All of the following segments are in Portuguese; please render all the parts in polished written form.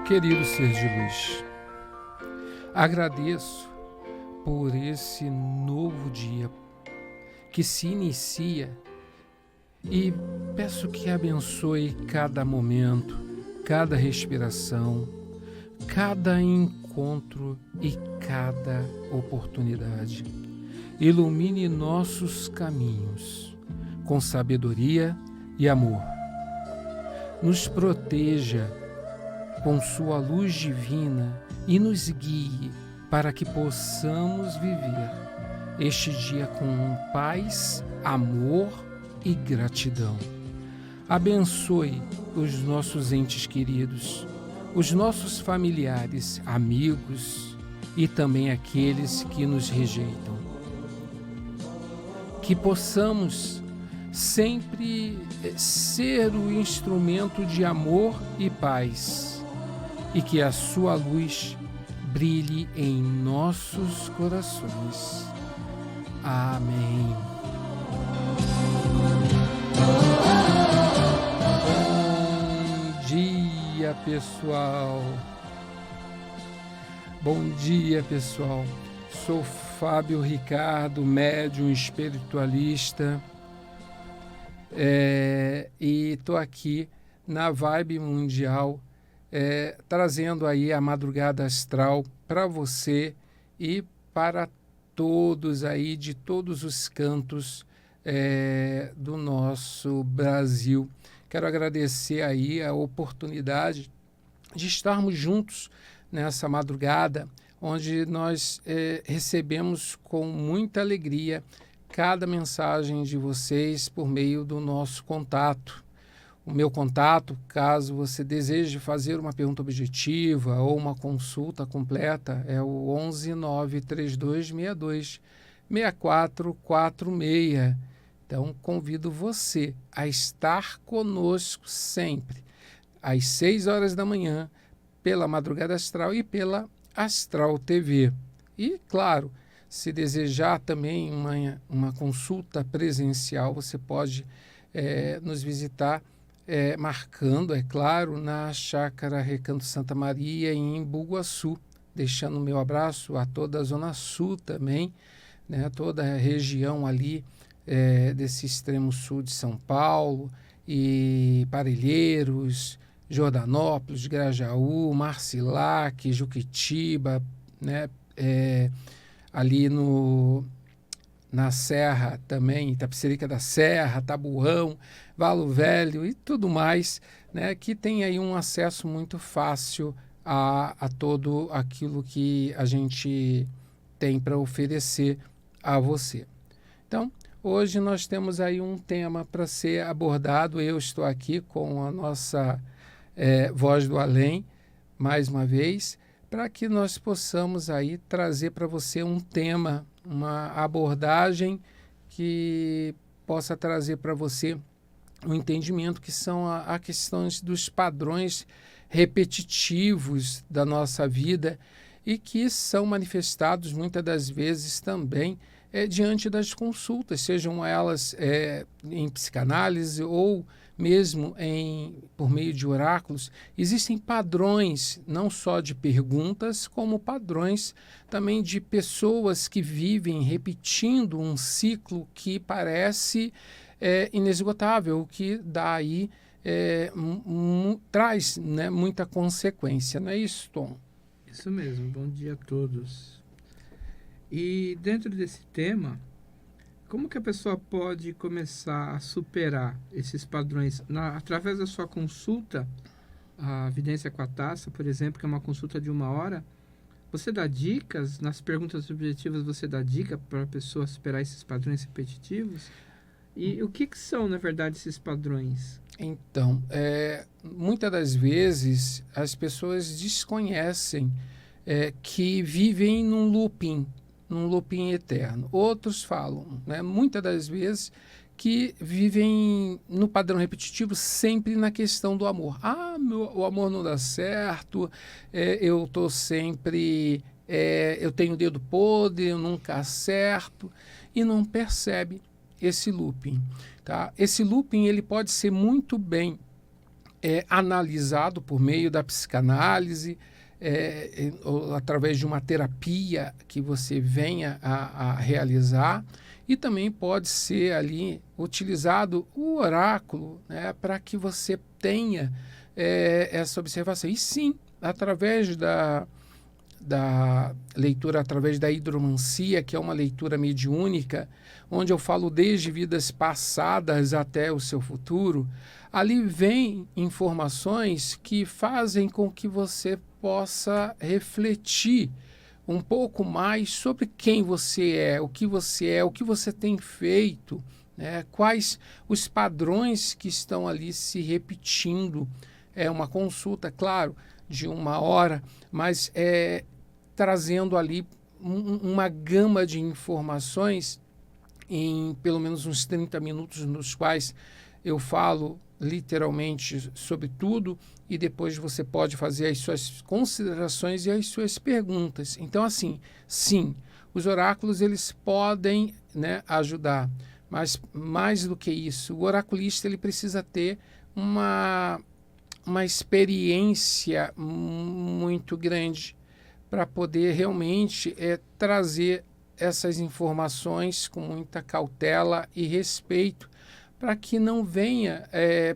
Querido ser de luz, agradeço por esse novo dia que se inicia e peço que abençoe cada momento, cada respiração, cada encontro e cada oportunidade. Ilumine nossos caminhos com sabedoria e amor. Nos proteja com sua luz divina e nos guie para que possamos viver este dia com paz, amor e gratidão. Abençoe os nossos entes queridos, os nossos familiares, amigos e também aqueles que nos rejeitam. Que possamos sempre ser o instrumento de amor e paz, e que a sua luz brilhe em nossos corações. Amém. Bom dia, pessoal. Bom dia, pessoal. Sou Fábio Ricardo, médium espiritualista, e estou aqui na Vibe Mundial, trazendo aí a madrugada astral para você e para todos aí de todos os cantos do nosso Brasil. Quero agradecer aí a oportunidade de estarmos juntos nessa madrugada, onde nós recebemos com muita alegria cada mensagem de vocês por meio do nosso contato. O meu contato, caso você deseje fazer uma pergunta objetiva ou uma consulta completa, é o 11 93262 6446. Então, convido você a estar conosco sempre, às 6 horas da manhã, pela Madrugada Astral e pela Astral TV. E, claro, se desejar também uma consulta presencial, você pode nos visitar marcando, é claro, na Chácara Recanto Santa Maria, em Embu-Guaçu, deixando o meu abraço a toda a Zona Sul também, né, toda a região ali desse extremo sul de São Paulo, e Parelheiros, Jordanópolis, Grajaú, Marcilac, Juquitiba, né, ali na Serra também, Itapecerica da Serra, Tabuão, Valo Velho e tudo mais, né, que tem aí um acesso muito fácil a todo aquilo que a gente tem para oferecer a você. Então, hoje nós temos aí um tema para ser abordado. Eu estou aqui com a nossa Voz do Além, mais uma vez, para que nós possamos aí trazer para você um tema, uma abordagem que possa trazer para você um entendimento que são a questões dos padrões repetitivos da nossa vida e que são manifestados muitas das vezes também diante das consultas, sejam elas em psicanálise ou mesmo por meio de oráculos. Existem padrões não só de perguntas, como padrões também de pessoas que vivem repetindo um ciclo que parece inesgotável, que dá aí, traz, né, muita consequência. Não é isso, Tom? Isso mesmo. Bom dia a todos. E dentro desse tema, como que a pessoa pode começar a superar esses padrões? Através da sua consulta, a Vidência com a Taça, por exemplo, que é uma consulta de 1 hora, você dá dicas, nas perguntas objetivas você dá dica para a pessoa superar esses padrões repetitivos? E o que são, na verdade, esses padrões? Então, muitas das vezes as pessoas desconhecem que vivem num looping eterno. Outros falam, né, muitas das vezes, que vivem no padrão repetitivo sempre na questão do amor. O amor não dá certo, eu estou sempre, eu tenho o dedo podre, eu nunca acerto, e não percebe esse looping. Tá? Esse looping ele pode ser muito bem analisado por meio da psicanálise, ou através de uma terapia que você venha a realizar, e também pode ser ali utilizado o oráculo, né, para que você tenha essa observação. E sim, através da leitura, através da hidromancia, que é uma leitura mediúnica, onde eu falo desde vidas passadas até o seu futuro, ali vem informações que fazem com que você possa refletir um pouco mais sobre quem você é, o que você tem feito, né? Quais os padrões que estão ali se repetindo. É uma consulta, claro, de 1 hora, mas trazendo ali uma gama de informações em pelo menos uns 30 minutos, nos quais eu falo literalmente sobre tudo, e depois você pode fazer as suas considerações e as suas perguntas. Então, assim, sim, os oráculos eles podem, né, ajudar, mas mais do que isso, o oraculista ele precisa ter uma experiência muito grande para poder realmente trazer essas informações com muita cautela e respeito, para que não venha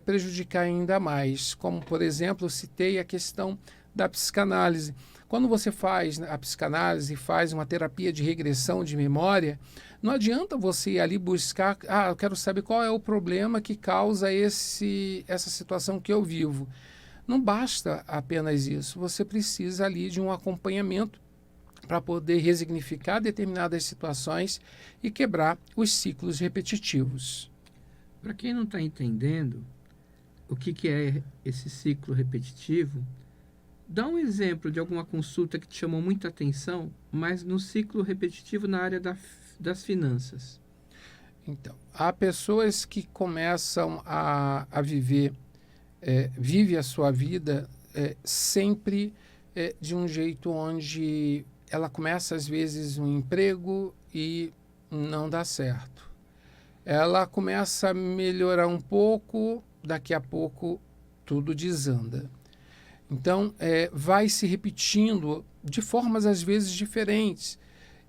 prejudicar ainda mais. Como, por exemplo, eu citei a questão da psicanálise. Quando você faz a psicanálise, faz uma terapia de regressão de memória, não adianta você ir ali buscar, eu quero saber qual é o problema que causa essa situação que eu vivo. Não basta apenas isso, você precisa ali de um acompanhamento para poder resignificar determinadas situações e quebrar os ciclos repetitivos. Para quem não está entendendo o que é esse ciclo repetitivo, dá um exemplo de alguma consulta que te chamou muita atenção, mas no ciclo repetitivo na área das finanças. Então, há pessoas que começam a viver, vive a sua vida sempre de um jeito onde ela começa, às vezes, um emprego e não dá certo. Ela começa a melhorar um pouco, daqui a pouco tudo desanda. Então, vai se repetindo de formas, às vezes, diferentes.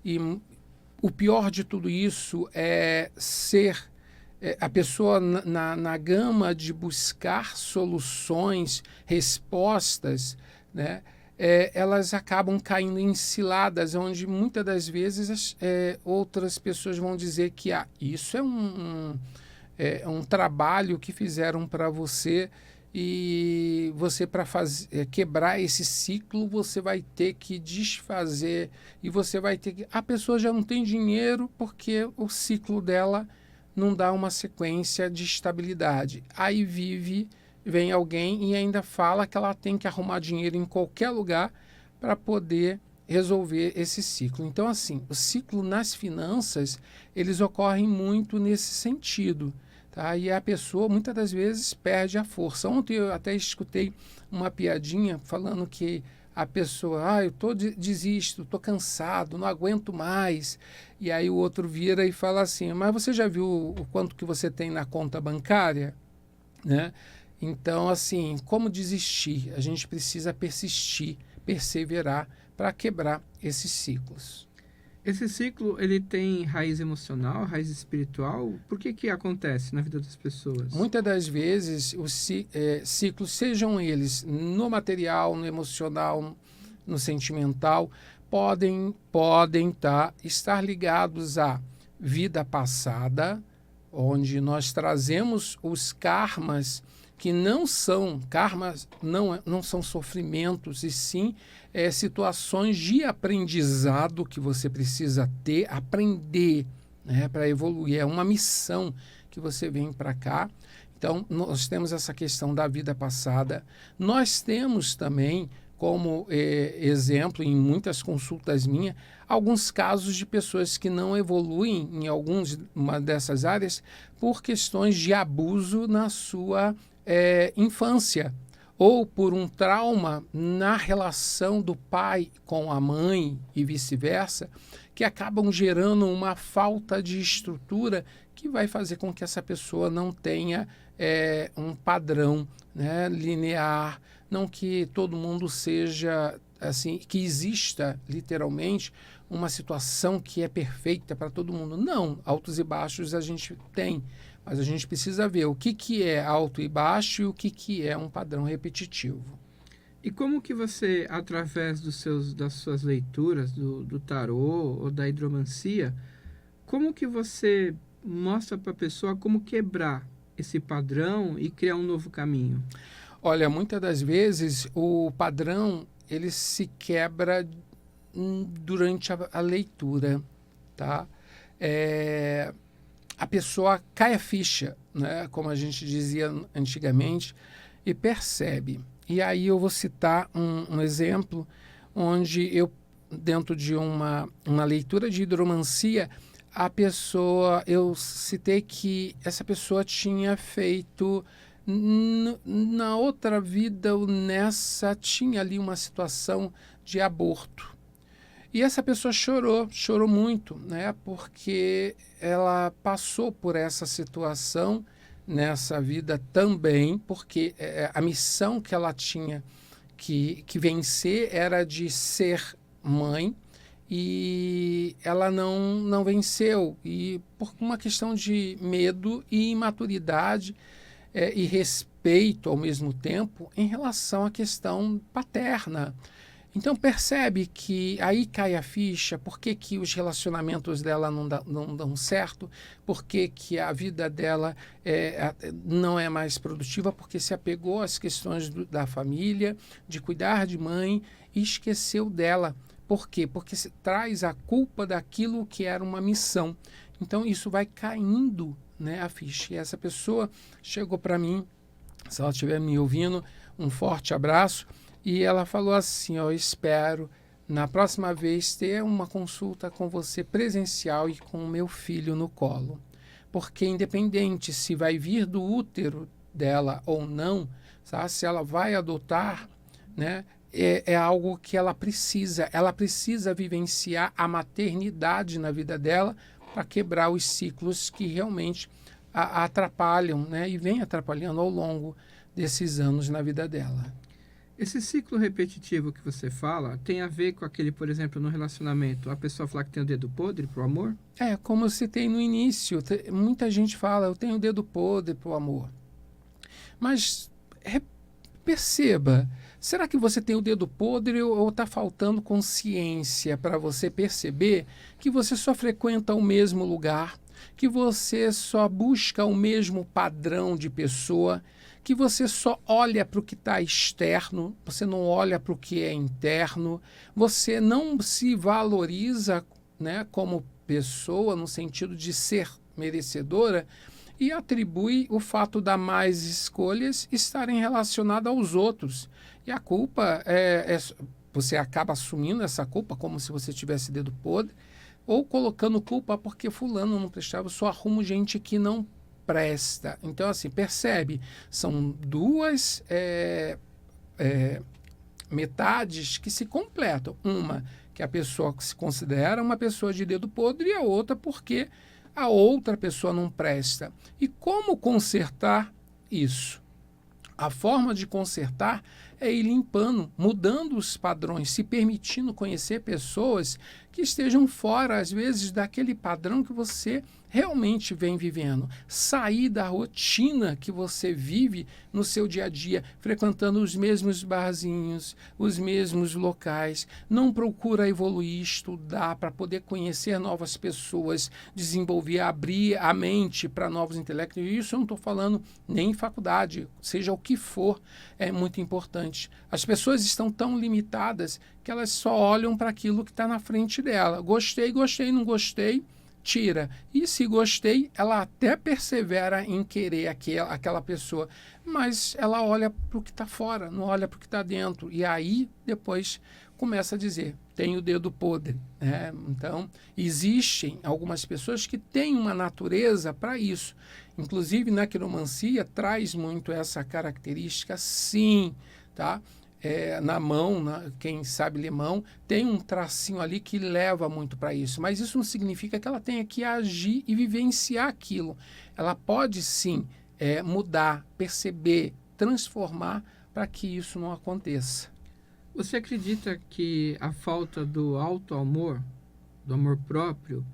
E o pior de tudo isso é ser a pessoa na gama de buscar soluções, respostas, né? Elas acabam caindo em ciladas, onde muitas das vezes outras pessoas vão dizer que isso é um trabalho que fizeram para você, e você, para quebrar esse ciclo, você vai ter que desfazer, e você vai ter que... A pessoa já não tem dinheiro porque o ciclo dela não dá uma sequência de estabilidade. Aí vem alguém e ainda fala que ela tem que arrumar dinheiro em qualquer lugar para poder resolver esse ciclo. Então, assim, o ciclo nas finanças, eles ocorrem muito nesse sentido, tá? E a pessoa, muitas das vezes, perde a força. Ontem eu até escutei uma piadinha falando que a pessoa, desisto, estou cansado, não aguento mais. E aí o outro vira e fala assim, mas você já viu o quanto que você tem na conta bancária? Né? Então, assim, como desistir? A gente precisa persistir, perseverar para quebrar esses ciclos. Esse ciclo, ele tem raiz emocional, raiz espiritual? Por que acontece na vida das pessoas? Muitas das vezes, os ciclos, sejam eles no material, no emocional, no sentimental, podem estar ligados à vida passada, onde nós trazemos os karmas, que não são karmas, não são sofrimentos, e sim situações de aprendizado que você precisa aprender, né, para evoluir. É uma missão que você vem para cá. Então, nós temos essa questão da vida passada. Nós temos também, como exemplo, em muitas consultas minhas, alguns casos de pessoas que não evoluem em uma dessas áreas por questões de abuso na sua infância, ou por um trauma na relação do pai com a mãe e vice-versa, que acabam gerando uma falta de estrutura que vai fazer com que essa pessoa não tenha um padrão, né, linear, não que todo mundo seja assim, que exista literalmente uma situação que é perfeita para todo mundo. Não, altos e baixos a gente tem, mas a gente precisa ver o que é alto e baixo e o que é um padrão repetitivo. E como que você, através das suas leituras do tarô ou da hidromancia, como que você mostra para a pessoa como quebrar esse padrão e criar um novo caminho? Olha, muitas das vezes o padrão ele se quebra durante a leitura, tá? A pessoa cai a ficha, né, como a gente dizia antigamente, e percebe. E aí eu vou citar um exemplo onde eu, dentro de uma leitura de hidromancia, eu citei que essa pessoa tinha feito, na outra vida ou nessa, tinha ali uma situação de aborto. E essa pessoa chorou muito, né? Porque ela passou por essa situação nessa vida também, porque a missão que ela tinha que vencer era de ser mãe e ela não venceu. E por uma questão de medo e imaturidade e respeito ao mesmo tempo em relação à questão paterna. Então percebe que aí cai a ficha, por que os relacionamentos dela não dão certo, por que a vida dela não é mais produtiva, porque se apegou às questões da família, de cuidar de mãe e esqueceu dela. Por quê? Porque se traz a culpa daquilo que era uma missão. Então isso vai caindo, né, a ficha. E essa pessoa chegou para mim, se ela estiver me ouvindo, um forte abraço. E ela falou assim, ó, espero na próxima vez ter uma consulta com você presencial e com o meu filho no colo. Porque independente se vai vir do útero dela ou não, sabe? Se ela vai adotar, né, é algo que ela precisa vivenciar a maternidade na vida dela para quebrar os ciclos que realmente a atrapalham, né, e vem atrapalhando ao longo desses anos na vida dela. Esse ciclo repetitivo que você fala tem a ver com aquele, por exemplo, no relacionamento, a pessoa falar que tem o dedo podre pro amor? Como eu citei no início, muita gente fala, eu tenho o dedo podre pro amor. Mas perceba, será que você tem o dedo podre ou está faltando consciência para você perceber que você só frequenta o mesmo lugar, que você só busca o mesmo padrão de pessoa, que você só olha para o que está externo, você não olha para o que é interno, você não se valoriza, né, como pessoa no sentido de ser merecedora e atribui o fato das mais escolhas estarem relacionadas aos outros. E a culpa você acaba assumindo essa culpa como se você tivesse dedo podre ou colocando culpa porque fulano não prestava, eu só arrumo gente que não presta. Então, assim, percebe, são duas metades que se completam. Uma que a pessoa se considera uma pessoa de dedo podre e a outra porque a outra pessoa não presta. E como consertar isso? A forma de consertar é ir limpando, mudando os padrões, se permitindo conhecer pessoas que estejam fora, às vezes, daquele padrão que você realmente vem vivendo. Sair da rotina que você vive no seu dia a dia, frequentando os mesmos barzinhos, os mesmos locais. Não procura evoluir, estudar para poder conhecer novas pessoas, desenvolver, abrir a mente para novos intelectos. E isso eu não estou falando nem em faculdade, seja o que for, é muito importante. As pessoas estão tão limitadas que elas só olham para aquilo que está na frente dela. Gostei, não gostei, tira. E se gostei, ela até persevera em querer aquela pessoa, mas ela olha para o que está fora, não olha para o que está dentro. E aí, depois, começa a dizer, tem o dedo podre, né? Então, existem algumas pessoas que têm uma natureza para isso. Inclusive, na quiromancia, traz muito essa característica, sim, tá? Na mão, quem sabe ler mão, tem um tracinho ali que leva muito para isso. Mas isso não significa que ela tenha que agir e vivenciar aquilo. Ela pode, sim, mudar, perceber, transformar para que isso não aconteça. Você acredita que a falta do auto-amor, do amor próprio,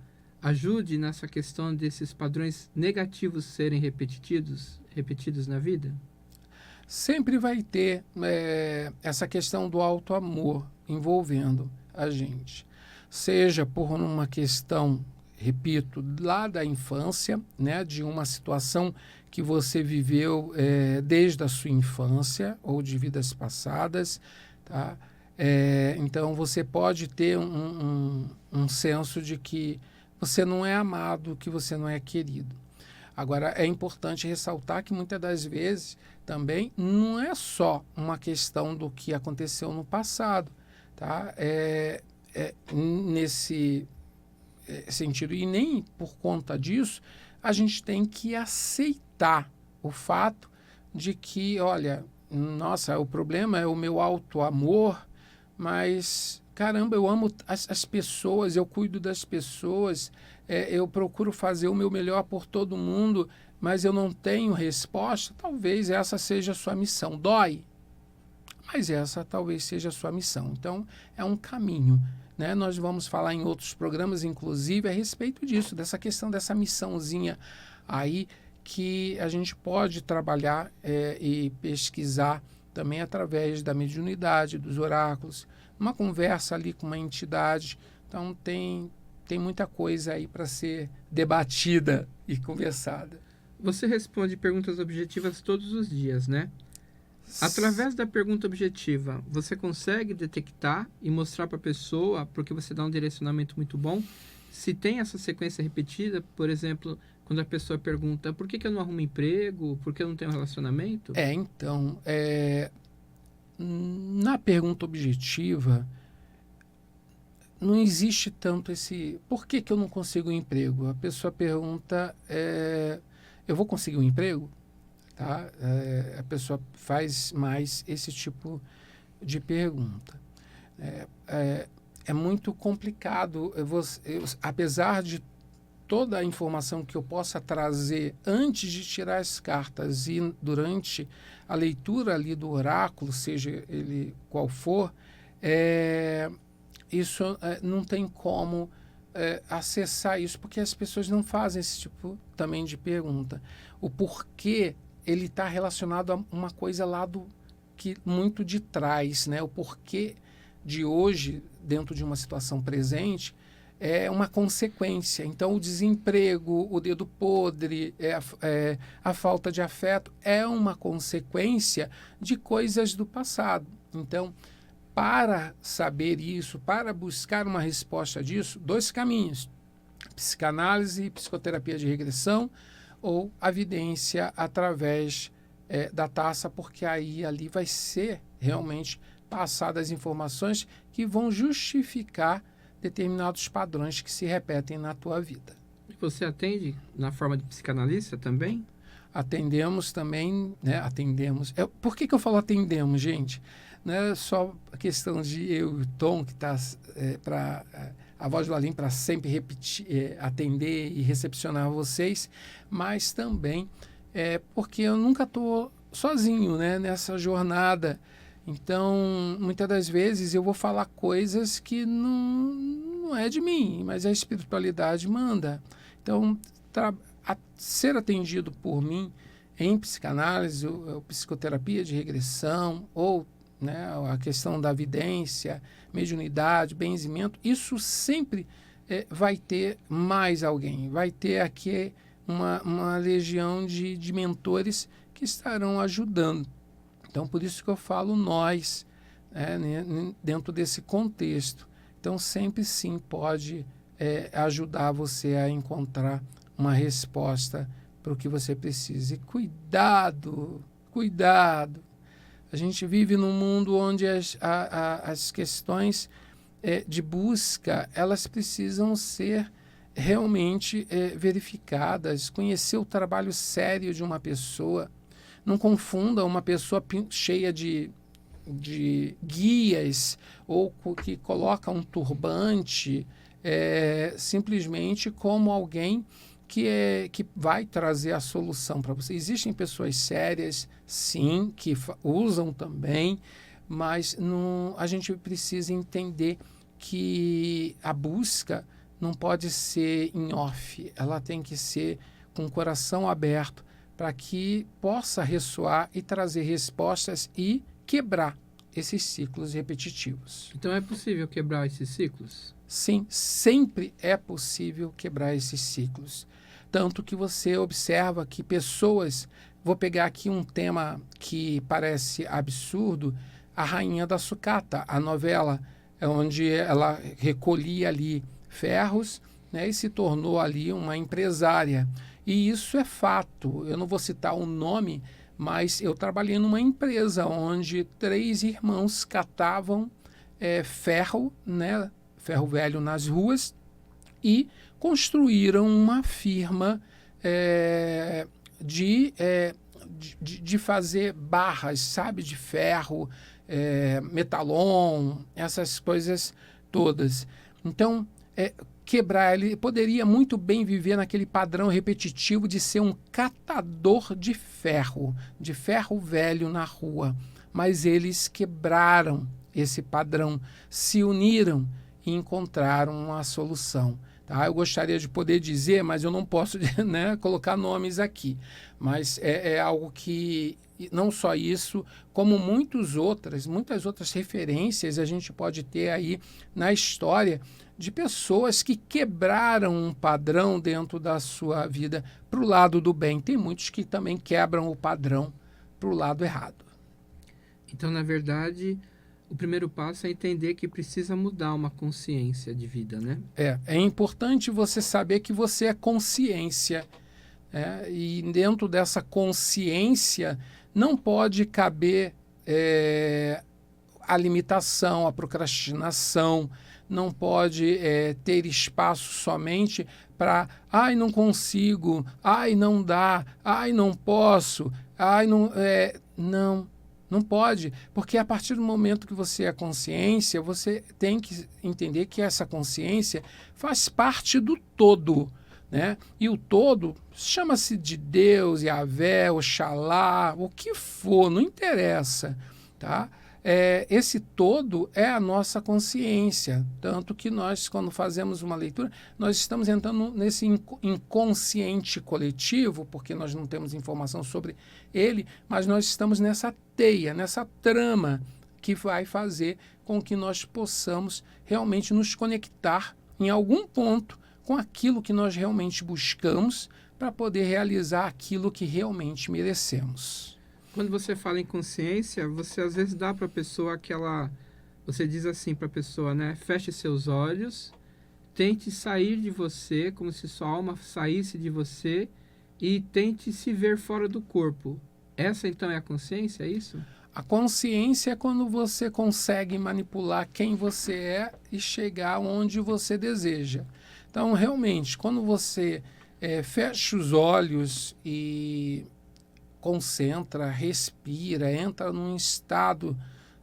ajude nessa questão desses padrões negativos serem repetidos na vida? Sempre vai ter essa questão do auto-amor envolvendo a gente. Seja por uma questão, repito, lá da infância, né, de uma situação que você viveu desde a sua infância ou de vidas passadas, tá? Então, você pode ter um senso de que você não é amado, que você não é querido. Agora, é importante ressaltar que muitas das vezes também não é só uma questão do que aconteceu no passado, tá? Nesse sentido, e nem por conta disso, a gente tem que aceitar o fato de que, olha, nossa, o problema é o meu auto-amor, mas, caramba, eu amo as pessoas, eu cuido das pessoas, eu procuro fazer o meu melhor por todo mundo, mas eu não tenho resposta. Talvez essa seja a sua missão. Dói, mas essa talvez seja a sua missão. Então, é um caminho, né? Nós vamos falar em outros programas, inclusive, a respeito disso, dessa questão dessa missãozinha aí que a gente pode trabalhar e pesquisar também através da mediunidade, dos oráculos, uma conversa ali com uma entidade. Então, tem muita coisa aí para ser debatida e conversada. Você responde perguntas objetivas todos os dias, né? Através da pergunta objetiva, você consegue detectar e mostrar para a pessoa, porque você dá um direcionamento muito bom, se tem essa sequência repetida, por exemplo, quando a pessoa pergunta por que eu não arrumo emprego, por que eu não tenho relacionamento? Então, na pergunta objetiva, não existe tanto esse... Por que eu não consigo um emprego? A pessoa pergunta, eu vou conseguir um emprego? Tá? A pessoa faz mais esse tipo de pergunta. É muito complicado, apesar de toda a informação que eu possa trazer antes de tirar as cartas e durante a leitura ali do oráculo, seja ele qual for, isso não tem como acessar isso, porque as pessoas não fazem esse tipo também de pergunta. O porquê ele está relacionado a uma coisa lá muito de trás, né? O porquê de hoje, dentro de uma situação presente, é uma consequência. Então, o desemprego, o dedo podre, a falta de afeto é uma consequência de coisas do passado. Então, para saber isso, para buscar uma resposta disso, 2 caminhos: psicanálise e psicoterapia de regressão, ou a vidência através da taça, porque aí ali vai ser realmente passadas informações que vão justificar determinados padrões que se repetem na tua vida. Você atende na forma de psicanalista também? Atendemos também, né? Atendemos. Por que eu falo atendemos, gente? Não é só a questão de eu e o Tom, que está para a voz do Alim, para sempre repetir, atender e recepcionar vocês, mas também porque eu nunca estou sozinho, né, nessa jornada. Então, muitas das vezes eu vou falar coisas que não é de mim, mas a espiritualidade manda. Então, ser atendido por mim em psicanálise, ou psicoterapia de regressão, ou, né, a questão da vidência, mediunidade, benzimento, isso sempre vai ter mais alguém, vai ter aqui uma legião de mentores que estarão ajudando. Então, por isso que eu falo nós, dentro desse contexto. Então, sempre sim pode ajudar você a encontrar uma resposta para o que você precisa. E cuidado, cuidado. A gente vive num mundo onde as questões de busca, elas precisam ser realmente verificadas, conhecer o trabalho sério de uma pessoa. Não confunda uma pessoa cheia de guias ou que coloca um turbante simplesmente como alguém que vai trazer a solução para você. Existem pessoas sérias, sim, que usam também, mas a gente precisa entender que a busca não pode ser em off, ela tem que ser com o coração aberto para que possa ressoar e trazer respostas e quebrar esses ciclos repetitivos. Então é possível quebrar esses ciclos? Sim, sempre é possível quebrar esses ciclos. Tanto que você observa que pessoas... Vou pegar aqui um tema que parece absurdo, A Rainha da Sucata, a novela, onde ela recolhia ali ferros, né, e se tornou ali uma empresária. E isso é fato. Eu não vou citar o nome, mas eu trabalhei numa empresa onde 3 irmãos catavam ferro, né, ferro velho nas ruas, e construíram uma firma de fazer barras, sabe, de ferro, metalon, essas coisas todas. Então, quebrar, ele poderia muito bem viver naquele padrão repetitivo de ser um catador de ferro velho na rua, mas eles quebraram esse padrão, se uniram e encontraram uma solução. Tá? Eu gostaria de poder dizer, mas eu não posso, né, colocar nomes aqui. Mas é algo que, não só isso, como muitas outras referências a gente pode ter aí na história de pessoas que quebraram um padrão dentro da sua vida para o lado do bem. Tem muitos que também quebram o padrão para o lado errado. Então, na verdade, o primeiro passo é entender que precisa mudar uma consciência de vida, né? É importante você saber que você é consciência. E dentro dessa consciência não pode caber a limitação, a procrastinação, não pode ter espaço somente para ai, não consigo, ai, não dá, ai, não posso, ai, não... Não pode, porque a partir do momento que você é consciência, você tem que entender que essa consciência faz parte do todo, né? E o todo chama-se de Deus, Yahvé, Oxalá, o que for, não interessa, tá? Esse todo é a nossa consciência, tanto que nós, quando fazemos uma leitura, nós estamos entrando nesse inconsciente coletivo, porque nós não temos informação sobre ele, mas nós estamos nessa teia, nessa trama que vai fazer com que nós possamos realmente nos conectar em algum ponto com aquilo que nós realmente buscamos para poder realizar aquilo que realmente merecemos. Quando você fala em consciência, você às vezes dá para a pessoa aquela... Você diz assim para a pessoa, né? Feche seus olhos, tente sair de você, como se sua alma saísse de você, e tente se ver fora do corpo. Essa, então, é a consciência, é isso? A consciência é quando você consegue manipular quem você é e chegar onde você deseja. Então, realmente, quando você fecha os olhos e concentra, respira, entra num estado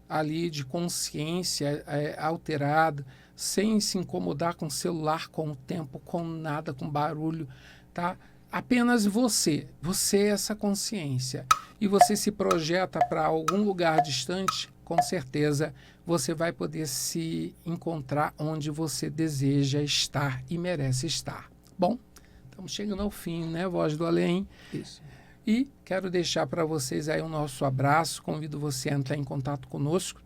ali de consciência alterada, sem se incomodar com o celular, com o tempo, com nada, com barulho, tá? Apenas você é essa consciência. E você se projeta para algum lugar distante, com certeza você vai poder se encontrar onde você deseja estar e merece estar. Bom, estamos chegando ao fim, né, Voz do Além? Isso. E quero deixar para vocês aí o nosso abraço, convido você a entrar em contato conosco.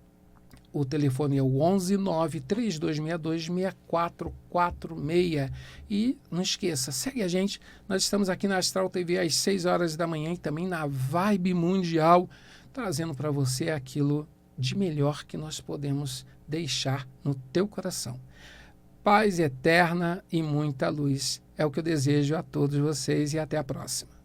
O telefone é o 11 93262 6446. E não esqueça, segue a gente. Nós estamos aqui na Astral TV às 6 horas da manhã e também na Vibe Mundial, trazendo para você aquilo de melhor que nós podemos deixar no teu coração. Paz eterna e muita luz é o que eu desejo a todos vocês e até a próxima.